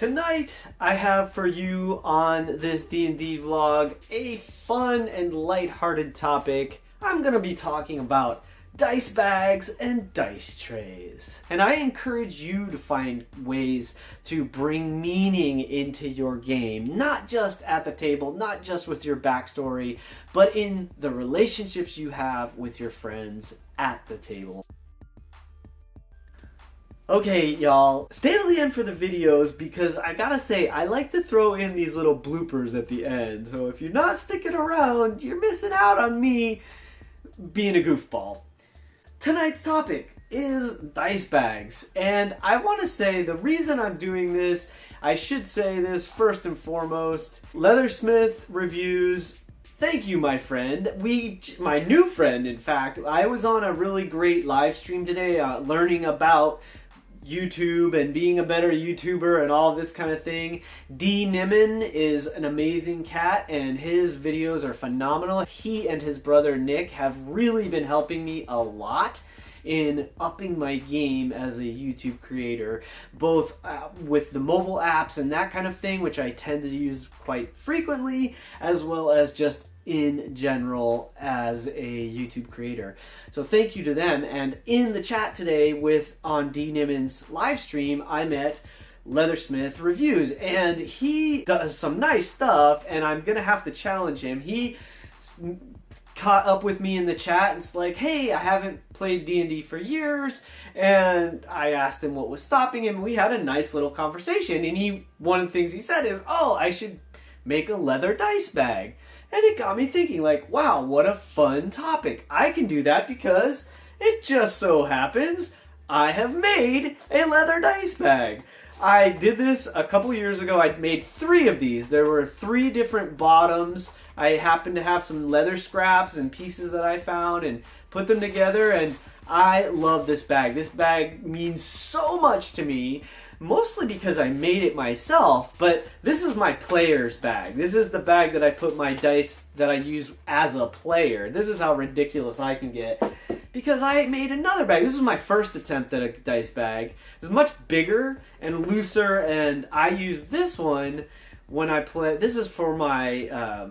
Tonight, I have for you on this D&D vlog a fun and lighthearted topic. I'm going to be talking about dice bags and dice trays. And I encourage you to find ways to bring meaning into your game, not just at the table, not just with your backstory, but in the relationships you have with your friends at the table. Okay, y'all, stay to the end for the videos because I gotta say, I like to throw in these little bloopers at the end. So if you're not sticking around, you're missing out on me being a goofball. Tonight's topic is dice bags. And I want to say the reason I'm doing this, I should say this first and foremost, Leathersmith Reviews. Thank you, my friend. My new friend, in fact. I was on a really great live stream today learning about YouTube and being a better YouTuber and all this kind of thing. DnDaily is an amazing cat and his videos are phenomenal. He and his brother Nick have really been helping me a lot in upping my game as a YouTube creator, both with the mobile apps and that kind of thing, which I tend to use quite frequently, as well as just in general as a YouTube creator. So thank you to them. And in the chat today on DnDaily's live stream, I met Leathersmith Reviews, and he does some nice stuff, and I'm gonna have to challenge him. He caught up with me in the chat and it's like, hey, I haven't played D&D for years, and I asked him what was stopping him, and we had a nice little conversation, and one of the things he said is, oh, I should make a leather dice bag. And it got me thinking, like, wow, what a fun topic. I can do that because it just so happens I have made a leather dice bag. I did this a couple years ago. I made 3 of these. There were 3 different bottoms. I happened to have some leather scraps and pieces that I found and put them together, and I love this bag. This bag means so much to me, mostly because I made it myself, but this is my player's bag. This is the bag that I put my dice that I use as a player. This is how ridiculous I can get, because I made another bag. This was my first attempt at a dice bag. It's much bigger and looser, and I use this one when I play. This is for my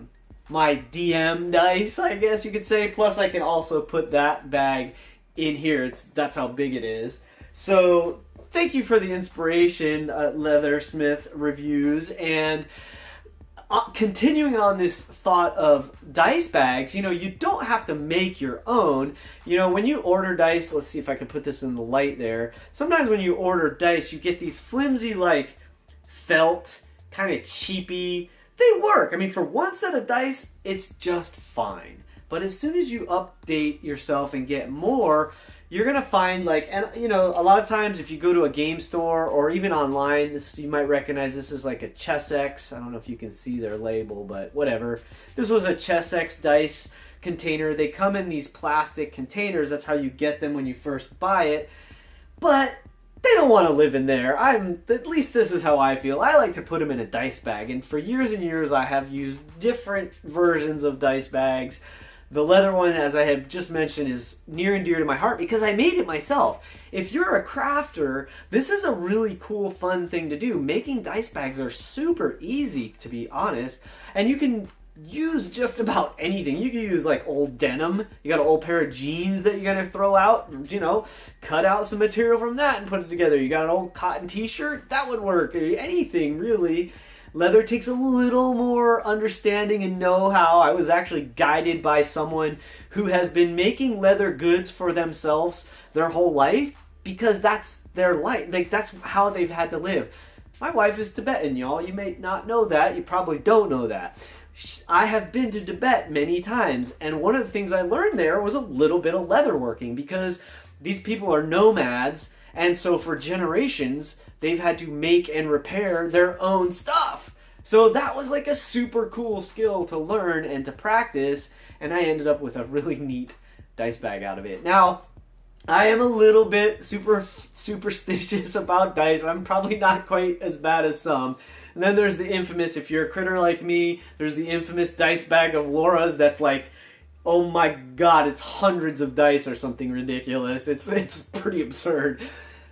my DM dice, I guess you could say. Plus, I can also put that bag in here. That's how big it is. So thank you for the inspiration, Leathersmith Reviews. And continuing on this thought of dice bags, you don't have to make your own. When you order dice, let's see if I can put this in the light there. Sometimes when you order dice, you get these flimsy, like, felt, kind of cheapy. They work. I mean, for one set of dice, it's just fine. But as soon as you update yourself and get more, you're going to find, like, and a lot of times if you go to a game store or even online, you might recognize this as like a Chessex. I don't know if you can see their label, but whatever. This was a Chessex dice container. They come in these plastic containers. That's how you get them when you first buy it. But they don't want to live in there. At least this is how I feel. I like to put them in a dice bag. And for years and years, I have used different versions of dice bags. The leather one, as I had just mentioned, is near and dear to my heart because I made it myself. If you're a crafter, this is a really cool, fun thing to do. Making dice bags are super easy, to be honest. And you can use just about anything. You can use, like, old denim. You got an old pair of jeans that you're going to throw out. Cut out some material from that and put it together. You got an old cotton t-shirt. That would work. Anything, really. Leather takes a little more understanding and know-how. I was actually guided by someone who has been making leather goods for themselves their whole life because that's their life. Like, that's how they've had to live. My wife is Tibetan, y'all. You may not know that. You probably don't know that. I have been to Tibet many times, and one of the things I learned there was a little bit of leather working because these people are nomads, and so for generations, they've had to make and repair their own stuff. So that was like a super cool skill to learn and to practice, and I ended up with a really neat dice bag out of it. Now, I am a little bit superstitious about dice. I'm probably not quite as bad as some. And then there's the infamous, if you're a critter like me, there's the infamous dice bag of Laura's that's like, oh my god, it's hundreds of dice or something ridiculous. It's pretty absurd.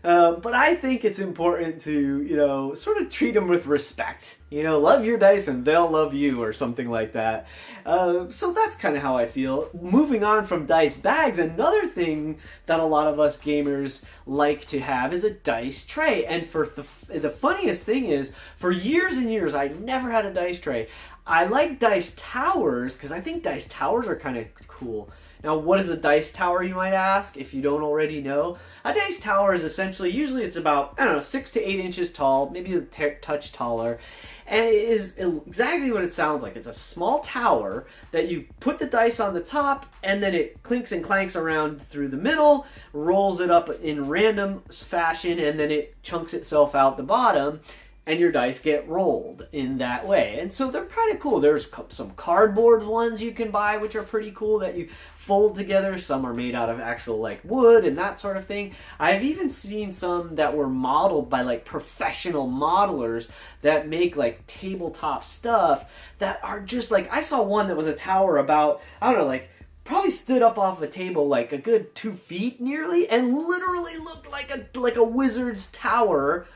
But I think it's important to, you know, sort of treat them with respect. You know, love your dice and they'll love you, or something like that. So that's kind of how I feel. Moving on from dice bags, another thing that a lot of us gamers like to have is a dice tray. And for the funniest thing is, for years and years, I never had a dice tray. I like dice towers because I think dice towers are kind of cool. Now, what is a dice tower, you might ask, if you don't already know? A dice tower is essentially, usually it's about, I don't know, 6 to 8 inches tall, maybe a touch taller, and it is exactly what it sounds like. It's a small tower that you put the dice on the top, and then it clinks and clanks around through the middle, rolls it up in random fashion, and then it chunks itself out the bottom, and your dice get rolled in that way. And so they're kind of cool. There's some cardboard ones you can buy, which are pretty cool, that you fold together. Some are made out of actual like wood and that sort of thing. I've even seen some that were modeled by like professional modelers that make like tabletop stuff that are just like, I saw one that was a tower about, I don't know, like probably stood up off a table like a good 2 feet nearly, and literally looked like a wizard's tower,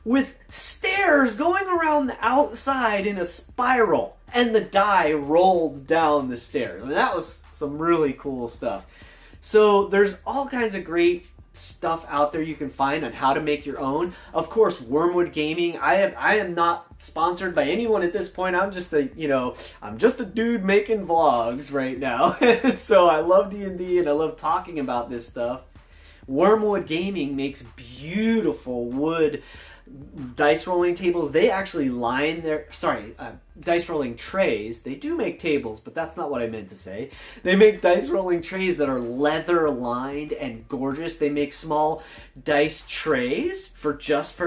with stairs going around the outside in a spiral, and the die rolled down the stairs. I mean, that was some really cool stuff. So there's all kinds of great stuff out there you can find on how to make your own. Of course, Wormwood Gaming. I am not sponsored by anyone at this point. I'm just a dude making vlogs right now. So I love D&D and I love talking about this stuff. Wormwood Gaming makes beautiful wood dice rolling tables. They actually line their dice rolling trays. They do make tables, but that's not what I meant to say. They make dice rolling trays that are leather lined and gorgeous. They make small dice trays for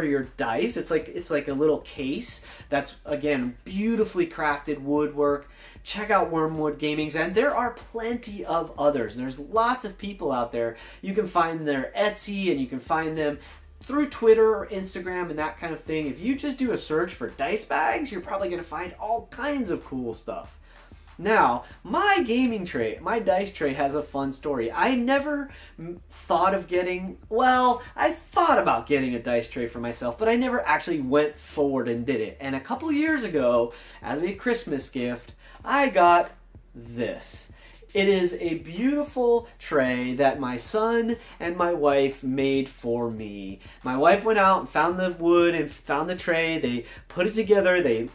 your dice. It's like a little case that's, again, beautifully crafted woodwork. Check out Wormwood Gaming's, and there are plenty of others. There's lots of people out there. You can find their Etsy, and you can find them through Twitter or Instagram and that kind of thing. If you just do a search for dice bags, you're probably going to find all kinds of cool stuff. Now, my gaming tray, my dice tray, has a fun story. I never thought of getting, I thought about getting a dice tray for myself, but I never actually went forward and did it. And a couple years ago, as a Christmas gift, I got this. It is a beautiful tray that my son and my wife made for me. My wife went out and found the wood and found the tray. They put it together. They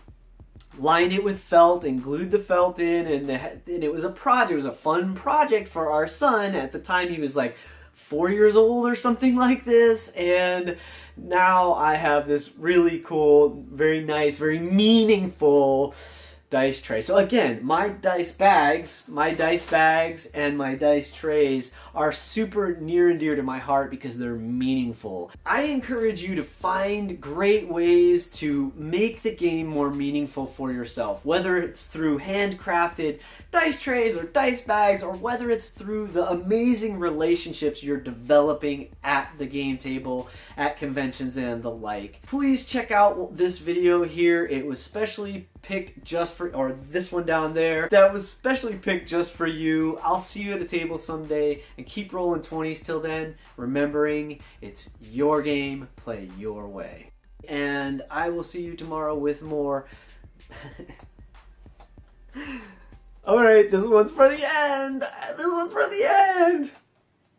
lined it with felt and glued the felt in, and it was a project. It was a fun project for our son. At the time, he was like 4 years old or something like this, and now I have this really cool, very nice, very meaningful dice tray. So again, my dice bags and my dice trays are super near and dear to my heart because they're meaningful. I encourage you to find great ways to make the game more meaningful for yourself, whether it's through handcrafted dice trays or dice bags, or whether it's through the amazing relationships you're developing at the game table, at conventions and the like. Please check out this video here. It was specially picked just for, or this one down there, that was specially picked just for you. I'll see you at a table someday, and keep rolling 20s till then, remembering it's your game, play your way. And I will see you tomorrow with more. Alright, this one's for the end! This one's for the end!